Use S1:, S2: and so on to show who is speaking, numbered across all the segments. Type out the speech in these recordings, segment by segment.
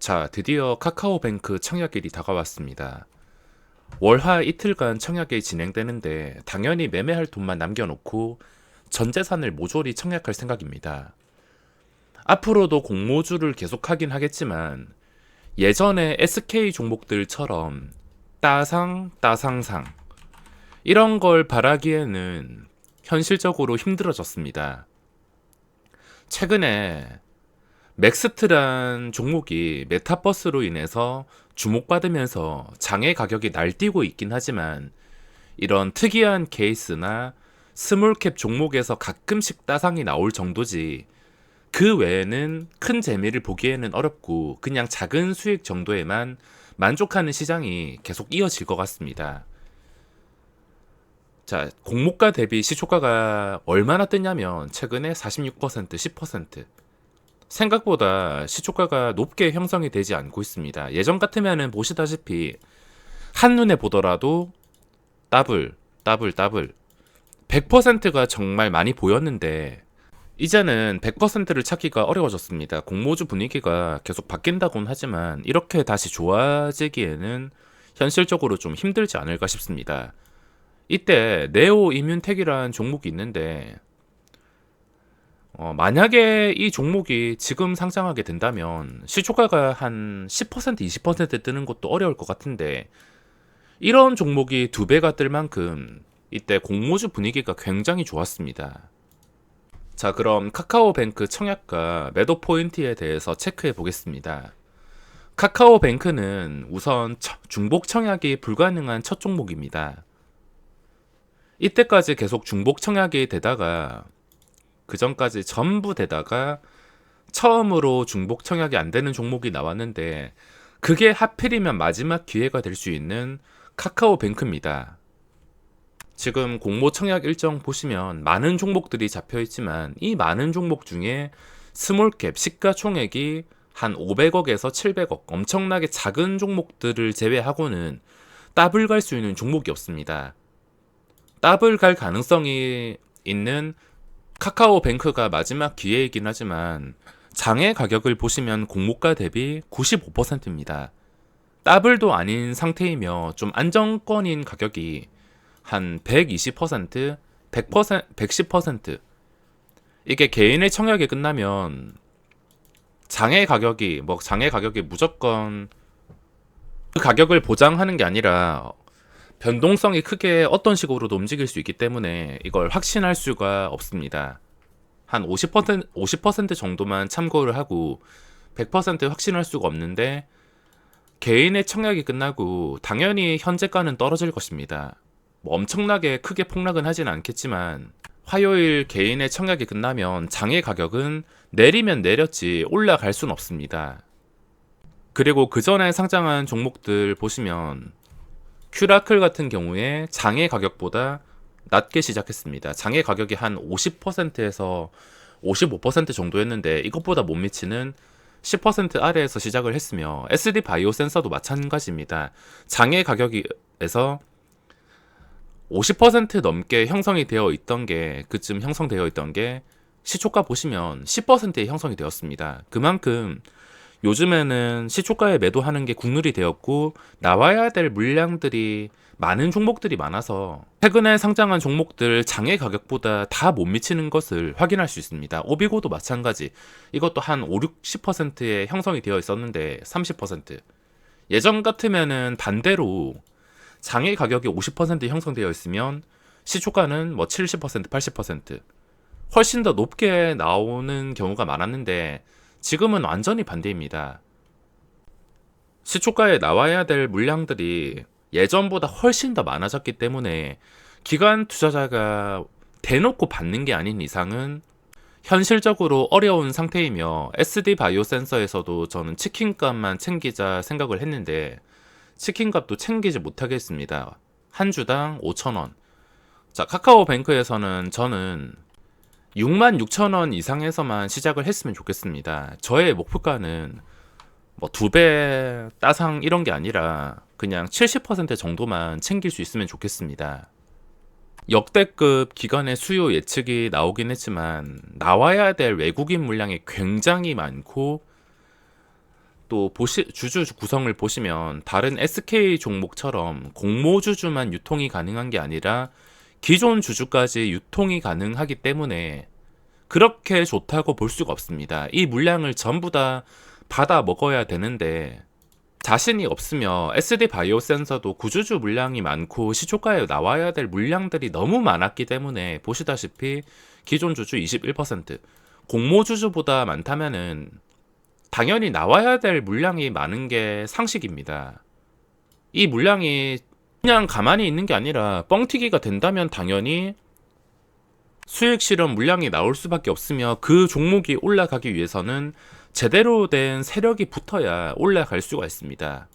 S1: 자, 드디어 카카오뱅크 청약일이 다가왔습니다. 월화 이틀간 청약이 진행되는데 당연히 매매할 돈만 남겨놓고 전 재산을 모조리 청약할 생각입니다. 앞으로도 공모주를 계속하긴 하겠지만 예전에 SK 종목들처럼 따상, 따상상 이런 걸 바라기에는 현실적으로 힘들어졌습니다. 최근에 맥스트란 종목이 메타버스로 인해서 주목받으면서 장애 가격이 날뛰고 있긴 하지만 이런 특이한 케이스나 스몰캡 종목에서 가끔씩 따상이 나올 정도지 그 외에는 큰 재미를 보기에는 어렵고 그냥 작은 수익 정도에만 만족하는 시장이 계속 이어질 것 같습니다. 자, 공모가 대비 시초가가 얼마나 뜨냐면 최근에 46%, 10%. 생각보다 시초가가 높게 형성이 되지 않고 있습니다. 예전 같으면은 보시다시피 한눈에 보더라도 더블, 더블 100%가 정말 많이 보였는데 이제는 100%를 찾기가 어려워졌습니다. 공모주 분위기가 계속 바뀐다고는 하지만 이렇게 다시 좋아지기에는 현실적으로 좀 힘들지 않을까 싶습니다. 이때 네오 이뮨텍이라는 종목이 있는데 만약에 이 종목이 지금 상장하게 된다면 시초가가 한 10%, 20% 뜨는 것도 어려울 것 같은데 이런 종목이 두 배가 뜰 만큼 이때 공모주 분위기가 굉장히 좋았습니다. 자, 그럼 카카오뱅크 청약과 매도 포인트에 대해서 체크해 보겠습니다. 카카오뱅크는 우선 중복 청약이 불가능한 첫 종목입니다. 이때까지 계속 중복 청약이 되다가 그 전까지 전부 되다가 처음으로 중복 청약이 안 되는 종목이 나왔는데 그게 하필이면 마지막 기회가 될 수 있는 카카오뱅크입니다. 지금 공모 청약 일정 보시면 많은 종목들이 잡혀 있지만 이 많은 종목 중에 스몰캡 시가총액이 한 500억에서 700억 엄청나게 작은 종목들을 제외하고는 더블 갈 수 있는 종목이 없습니다. 더블 갈 가능성이 있는 카카오뱅크가 마지막 기회이긴 하지만 장의 가격을 보시면 공모가 대비 95%입니다. 더블도 아닌 상태이며 좀 안정권인 가격이 한 120%, 100%, 110%. 이게 개인의 청약이 끝나면 장의 가격이 무조건 그 가격을 보장하는 게 아니라 변동성이 크게 어떤 식으로도 움직일 수 있기 때문에 이걸 확신할 수가 없습니다. 한 50% 정도만 참고를 하고 100% 확신할 수가 없는데 개인의 청약이 끝나고 당연히 현재가는 떨어질 것입니다. 뭐 엄청나게 크게 폭락은 하진 않겠지만 화요일 개인의 청약이 끝나면 장의 가격은 내리면 내렸지 올라갈 순 없습니다. 그리고 그 전에 상장한 종목들 보시면 큐라클 같은 경우에 장의 가격보다 낮게 시작했습니다. 장의 가격이 한 50%에서 55% 정도였는데 이것보다 못 미치는 10% 아래에서 시작을 했으며 SD 바이오 센서도 마찬가지입니다. 장의 가격에서 50% 넘게 형성이 되어 있던 게 그쯤 형성되어 있던 게 시초가 보시면 10%에 형성이 되었습니다. 그만큼 요즘에는 시초가에 매도하는 게 국룰이 되었고 나와야 될 물량들이 많은 종목들이 많아서 최근에 상장한 종목들 장의 가격보다 다 못 미치는 것을 확인할 수 있습니다. 오비고도 마찬가지. 이것도 한 5, 60%에 형성이 되어 있었는데 30%. 예전 같으면은 반대로 장의 가격이 50% 형성되어 있으면 시초가는 뭐 70%, 80% 훨씬 더 높게 나오는 경우가 많았는데 지금은 완전히 반대입니다. 시초가에 나와야 될 물량들이 예전보다 훨씬 더 많아졌기 때문에 기관 투자자가 대놓고 받는 게 아닌 이상은 현실적으로 어려운 상태이며 SD 바이오 센서에서도 저는 치킨값만 챙기자 생각을 했는데 치킨값도 챙기지 못하겠습니다. 한 주당 5,000원. 자, 카카오뱅크에서는 저는 66,000원 이상에서만 시작을 했으면 좋겠습니다. 저의 목표가는 뭐 2배 따상 이런 게 아니라 그냥 70% 정도만 챙길 수 있으면 좋겠습니다. 역대급 기관의 수요 예측이 나오긴 했지만 나와야 될 외국인 물량이 굉장히 많고 또 주주 구성을 보시면 다른 SK 종목처럼 공모주주만 유통이 가능한 게 아니라 기존 주주까지 유통이 가능하기 때문에 그렇게 좋다고 볼 수가 없습니다. 이 물량을 전부 다 받아 먹어야 되는데 자신이 없으며 SD 바이오 센서도 구주주 물량이 많고 시초가에 나와야 될 물량들이 너무 많았기 때문에 보시다시피 기존 주주 21%, 공모주주보다 많다면은 당연히 나와야 될 물량이 많은 게 상식입니다. 이 물량이 그냥 가만히 있는 게 아니라 뻥튀기가 된다면 당연히 수익 실현 물량이 나올 수밖에 없으며 그 종목이 올라가기 위해서는 제대로 된 세력이 붙어야 올라갈 수가 있습니다.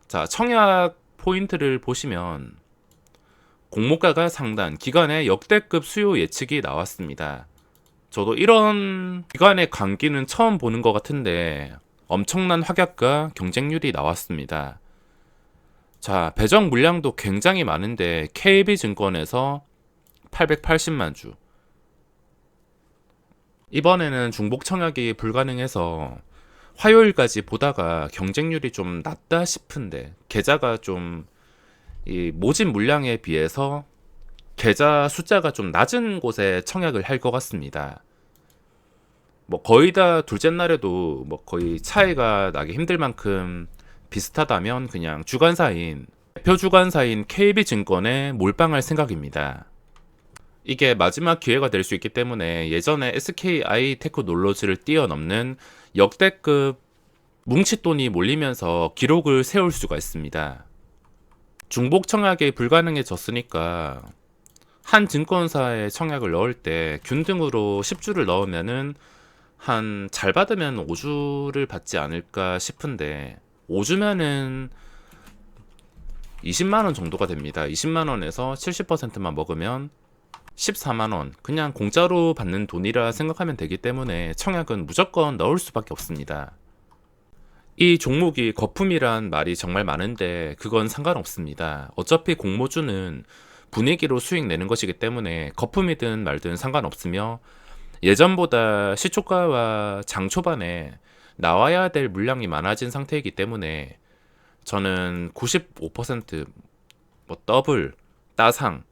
S1: 자, 청약 포인트를 보시면 공모가가 상단, 기관의 역대급 수요 예측이 나왔습니다. 저도 이런 기관의 강기는 처음 보는 것 같은데 엄청난 확약과 경쟁률이 나왔습니다. 자, 배정 물량도 굉장히 많은데 KB증권에서 880만 주. 이번에는 중복 청약이 불가능해서 화요일까지 보다가 경쟁률이 좀 낮다 싶은데 계좌가 좀 이 모집 물량에 비해서 계좌 숫자가 좀 낮은 곳에 청약을 할 것 같습니다. 뭐 거의 다 둘째 날에도 뭐 거의 차이가 나기 힘들 만큼 비슷하다면 그냥 주관사인 대표 주관사인 KB증권에 몰빵할 생각입니다. 이게 마지막 기회가 될 수 있기 때문에 예전에 SKI 테크놀로지를 뛰어넘는 역대급 뭉칫돈이 몰리면서 기록을 세울 수가 있습니다. 중복 청약이 불가능해졌으니까 한 증권사에 청약을 넣을 때 균등으로 10주를 넣으면은 한 잘 받으면 5주를 받지 않을까 싶은데 5주면은 20만원 정도가 됩니다. 20만원에서 70%만 먹으면 14만원, 그냥 공짜로 받는 돈이라 생각하면 되기 때문에 청약은 무조건 넣을 수밖에 없습니다. 이 종목이 거품이란 말이 정말 많은데 그건 상관없습니다. 어차피 공모주는 분위기로 수익 내는 것이기 때문에 거품이든 말든 상관없으며 예전보다 시초가와 장 초반에 나와야 될 물량이 많아진 상태이기 때문에 저는 95%, 뭐 더블, 따상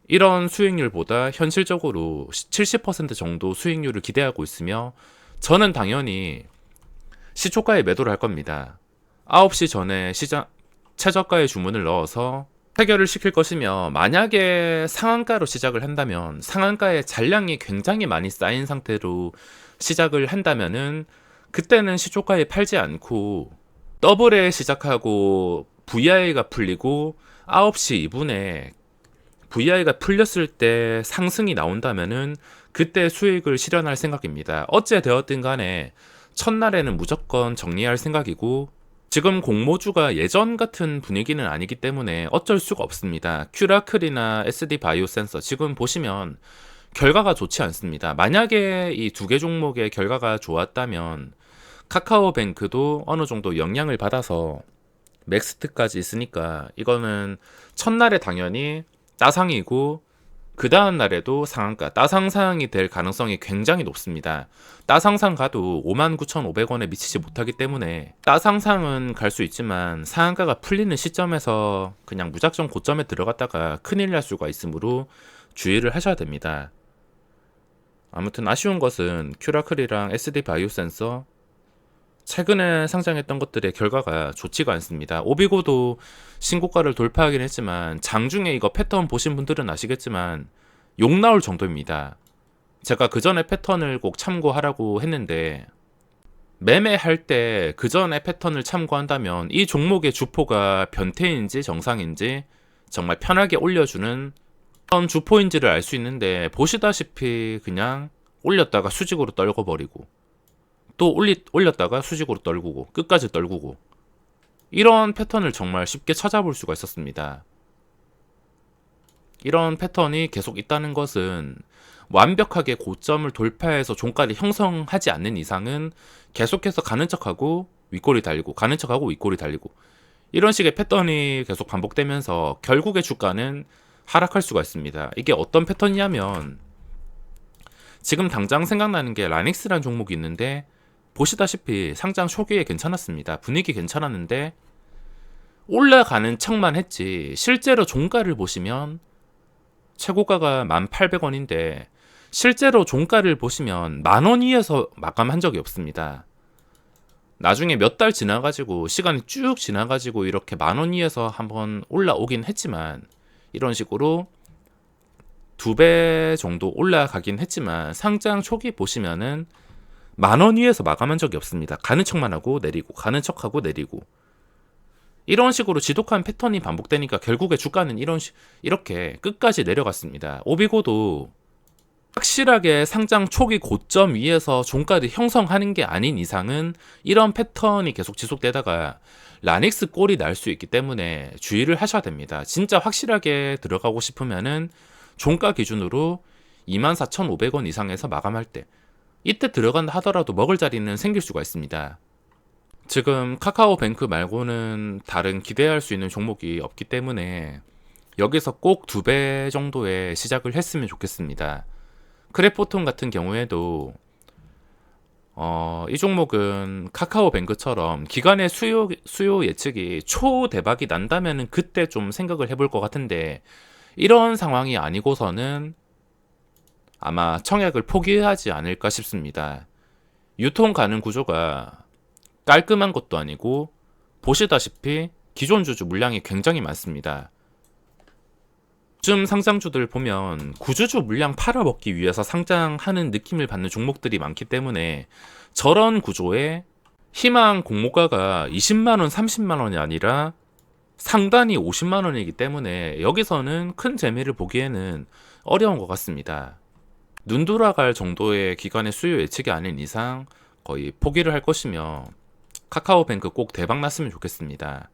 S1: 이런 수익률보다 현실적으로 70% 정도 수익률을 기대하고 있으며 저는 당연히 시초가에 매도를 할 겁니다. 9시 전에 시장 최저가에 주문을 넣어서 해결을 시킬 것이며 만약에 상한가로 시작을 한다면 상한가에 잔량이 굉장히 많이 쌓인 상태로 시작을 한다면은 그때는 시초가에 팔지 않고 더블에 시작하고 VI가 풀리고 9시 2분에 VI가 풀렸을 때 상승이 나온다면은 그때 수익을 실현할 생각입니다. 어째 되었든 간에 첫날에는 무조건 정리할 생각이고 지금 공모주가 예전 같은 분위기는 아니기 때문에 어쩔 수가 없습니다. 큐라클이나 SD 바이오 센서 지금 보시면 결과가 좋지 않습니다. 만약에 이 두 개 종목의 결과가 좋았다면 카카오뱅크도 어느 정도 영향을 받아서 맥스트까지 있으니까 이거는 첫날에 당연히 따상이고 그 다음 날에도 상한가, 따상상이 될 가능성이 굉장히 높습니다. 따상상 가도 59,500원에 미치지 못하기 때문에 따상상은 갈 수 있지만 상한가가 풀리는 시점에서 그냥 무작정 고점에 들어갔다가 큰일 날 수가 있으므로 주의를 하셔야 됩니다. 아무튼 아쉬운 것은 큐라클이랑 SD 바이오 센서 최근에 상장했던 것들의 결과가 좋지가 않습니다. 오비고도 신고가를 돌파하긴 했지만 장중에 이거 패턴 보신 분들은 아시겠지만 욕 나올 정도입니다. 제가 그 전에 패턴을 꼭 참고하라고 했는데 매매할 때 그 전에 패턴을 참고한다면 이 종목의 주포가 변태인지 정상인지 정말 편하게 올려주는 어떤 주포인지를 알 수 있는데 보시다시피 그냥 올렸다가 수직으로 떨궈버리고 또 올렸다가 수직으로 떨구고 끝까지 떨구고 이런 패턴을 정말 쉽게 찾아볼 수가 있었습니다. 이런 패턴이 계속 있다는 것은 완벽하게 고점을 돌파해서 종가를 형성하지 않는 이상은 계속해서 가는 척하고 윗꼬리 달리고 가는 척하고 윗꼬리 달리고 이런 식의 패턴이 계속 반복되면서 결국의 주가는 하락할 수가 있습니다. 이게 어떤 패턴이냐면 지금 당장 생각나는 게 라닉스라는 종목이 있는데 보시다시피 상장 초기에 괜찮았습니다. 분위기 괜찮았는데 올라가는 척만 했지 실제로 종가를 보시면 최고가가 1,800원인데 실제로 종가를 보시면 10,000원 위에서 마감한 적이 없습니다. 나중에 몇 달 지나가지고 시간이 쭉 지나가지고 이렇게 10,000원 위에서 한번 올라오긴 했지만 이런 식으로 2배 정도 올라가긴 했지만 상장 초기 보시면은 10,000원 위에서 마감한 적이 없습니다. 가는 척만 하고 내리고 가는 척하고 내리고 이런 식으로 지독한 패턴이 반복되니까 결국에 주가는 이렇게 끝까지 내려갔습니다. 오비고도 확실하게 상장 초기 고점 위에서 종가를 형성하는 게 아닌 이상은 이런 패턴이 계속 지속되다가 라닉스 꼴이 날 수 있기 때문에 주의를 하셔야 됩니다. 진짜 확실하게 들어가고 싶으면은 종가 기준으로 24,500원 이상에서 마감할 때 이때 들어간다 하더라도 먹을 자리는 생길 수가 있습니다. 지금 카카오뱅크 말고는 다른 기대할 수 있는 종목이 없기 때문에 여기서 꼭 2배 정도의 시작을 했으면 좋겠습니다. 크래포톤 같은 경우에도 이 종목은 카카오뱅크처럼 기관의 수요 예측이 초대박이 난다면 그때 좀 생각을 해볼 것 같은데 이런 상황이 아니고서는 아마 청약을 포기하지 않을까 싶습니다. 유통 가능 구조가 깔끔한 것도 아니고 보시다시피 기존 주주 물량이 굉장히 많습니다. 요즘 상장주들 보면 구주주 물량 팔아먹기 위해서 상장하는 느낌을 받는 종목들이 많기 때문에 저런 구조에 희망 공모가가 20만원, 30만원이 아니라 상단이 50만원이기 때문에 여기서는 큰 재미를 보기에는 어려운 것 같습니다. 눈 돌아갈 정도의 기관의 수요 예측이 아닌 이상 거의 포기를 할 것이며 카카오뱅크 꼭 대박 났으면 좋겠습니다.